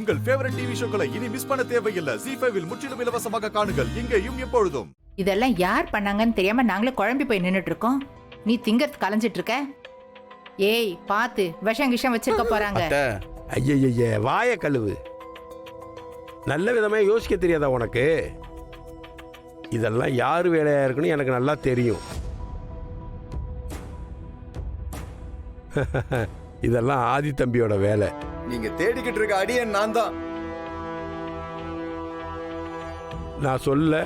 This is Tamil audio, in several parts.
உங்கள் ஃபேவரட் டிவி ஷோக்களை இனி மிஸ் பண்ண தேவையில்லை. ZEE5 இல் முற்றிலும் இலவசமாக காணுங்கள். இங்கேயும் எப்பொழுதும். இதெல்லாம் யார் பண்ணாங்கன்னு தெரியாம நாங்களே குழம்பி போய் நின்னுட்டு இருக்கோம். நீ திங்கறது கலைஞ்சிட்டு இருக்க. ஏய் பாத்து விஷம் வச்சிருக்க போறாங்க. ஐய வாய கழுவு. நல்ல விதமா யோசிக்க தெரியாதா உனக்கு? இதெல்லாம் யாரு வேலையா இருக்குன்னு எனக்கு நல்லா தெரியும். இதெல்லாம் ஆதி தம்பியோட வேலை. நீங்க தேடிக்கிட்டு இருக்க அடியன் நான் தான். நான் சொல்ல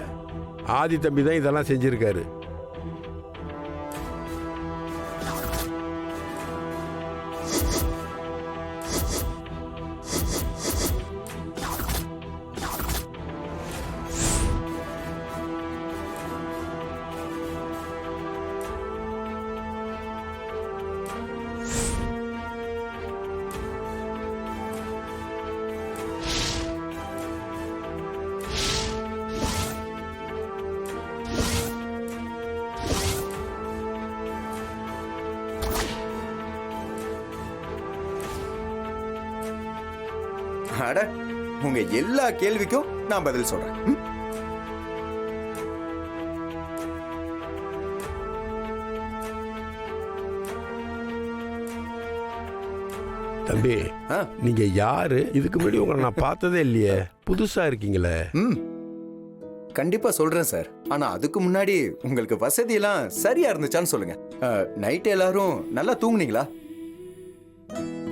ஆதி தம்பி தான் இதெல்லாம் செஞ்சிருக்காரு. அட, உங்க எல்லா கேள்விக்கும் நான் பதில் சொல்றேன். தம்பி, நீங்க யாரு? இதுக்கு முன்னாடி உங்களை நான் பார்த்ததே இல்லையே, புதுசா இருக்கீங்களே. கண்டிப்பா சொல்றேன் சார். ஆனா அதுக்கு முன்னாடி உங்களுக்கு வசதி எல்லாம் சரியா இருந்துச்சான்னு சொல்லுங்க. நைட் எல்லாரும் நல்லா தூங்குனீங்களா?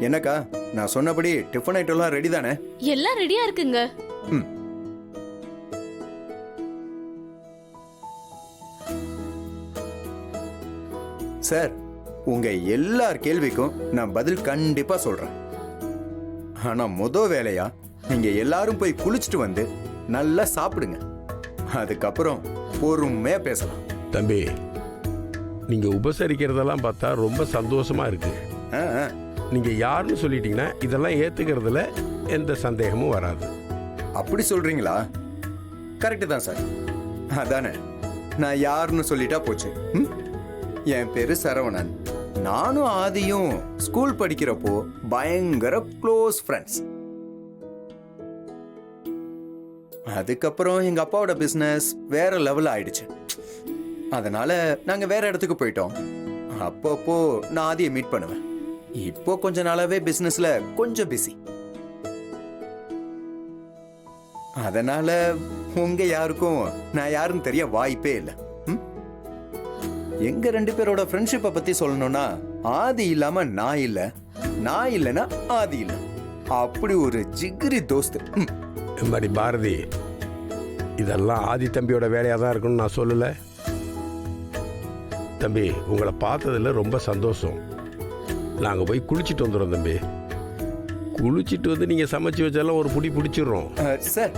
என்னக்கா, நான் சொன்னபடி டிஃபன் ஐட்டம் எல்லாம் ரெடி தானே? எல்லாம் ரெடியா இருக்குங்க. சார், உங்க எல்லார் கேள்விக்கும் நான் பதில் கண்டிப்பா சொல்றேன். ஆனா வேலையா நீங்க எல்லாரும் போய் குளிச்சுட்டு வந்து நல்லா சாப்பிடுங்க. அதுக்கப்புறம் பொறுமையா பேசலாம். தம்பி, நீங்க உபசரிக்கிறதெல்லாம் பார்த்தா ரொம்ப சந்தோஷமா இருக்கு. நீங்க யாருன்னு சொல்லிட்டீங்கன்னா இதெல்லாம் ஏத்துக்கிறதுல எந்த சந்தேகமும் வராது. அப்படி சொல்றீங்களா? கரெக்ட் தான் சார். அதானே, நான் யாருன்னு சொல்லிட்டா போச்சு. என் பேரு சரவணன். நானும் ஆதியும் ஸ்கூல் படிக்கிறப்போ பயங்கர க்ளோஸ் ஃப்ரெண்ட்ஸ். அதுக்கப்புறம் எங்க அப்பாவோட பிசினஸ் வேற லெவல் ஆயிடுச்சு. அதனால நாங்க வேற இடத்துக்கு போயிட்டோம். அப்பப்போ நான் ஆதியை மீட் பண்ணுவேன். இப்போ கொஞ்ச நாளாவே பிசினஸ்ல கொஞ்சம் பிஸி. அதனால உங்க யாருக்கும் நான் யாருன்னு தெரிய வாய்ப்பே இல்லை. எங்க ரெண்டு பேரோட ஃப்ரெண்ட்ஷிப்பை பத்தி சொல்லணும்னா, ஆதி இல்லாம நான் இல்ல, நான் இல்லைன்னா ஆதி இல்ல. அப்படி ஒரு ஜிகிரி தோஸ்து. மாதிரி பாரதி, இதெல்லாம் ஆதி தம்பியோட வேலையா தான் இருக்குன்னு நான் சொல்லல. தம்பி, உங்களை பார்த்ததுல ரொம்ப சந்தோஷம். நாங்க போய் குளிச்சுட்டு வந்துடுறோம் தம்பி. குளிச்சுட்டு வந்து நீங்க சமைச்சு வச்சாலும் ஒரு புடி பிடிச்சிடுறோம். சார்,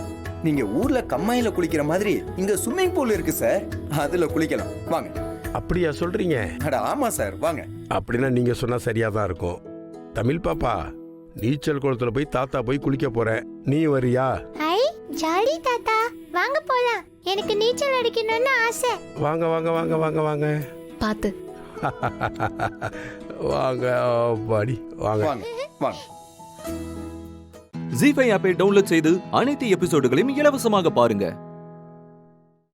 நீங்க ஊர்ல கம்மாயில குளிக்கிற மாதிரி இங்க ஸ்விம்மிங் பூல் இருக்கு சார், அதுல குளிக்கலாம். வாங்க. அப்படியா சொல்றீங்க? அட ஆமா சார், வாங்க. அப்படின்னா நீங்க சொன்னா சரியா தான் இருக்கும். தமிழ் பாப்பா, நீச்சல் குளத்துல போய் தாத்தா போய் குளிக்க போறேன், நீ வரியா? ஹை ஜாலி தாத்தா, வாங்க போலாம். எனக்கு நீச்சல் அடிக்கணும்னு ஆசை. வாங்க வாங்க வாங்க வாங்க வாங்க. பாத்து வாங்க பாடி வாங்க வாங்க. ZEE5 ஆப்பை டவுன்லோட் செய்து அனைத்து எபிசோடுகளையும் இலவசமாக பாருங்க.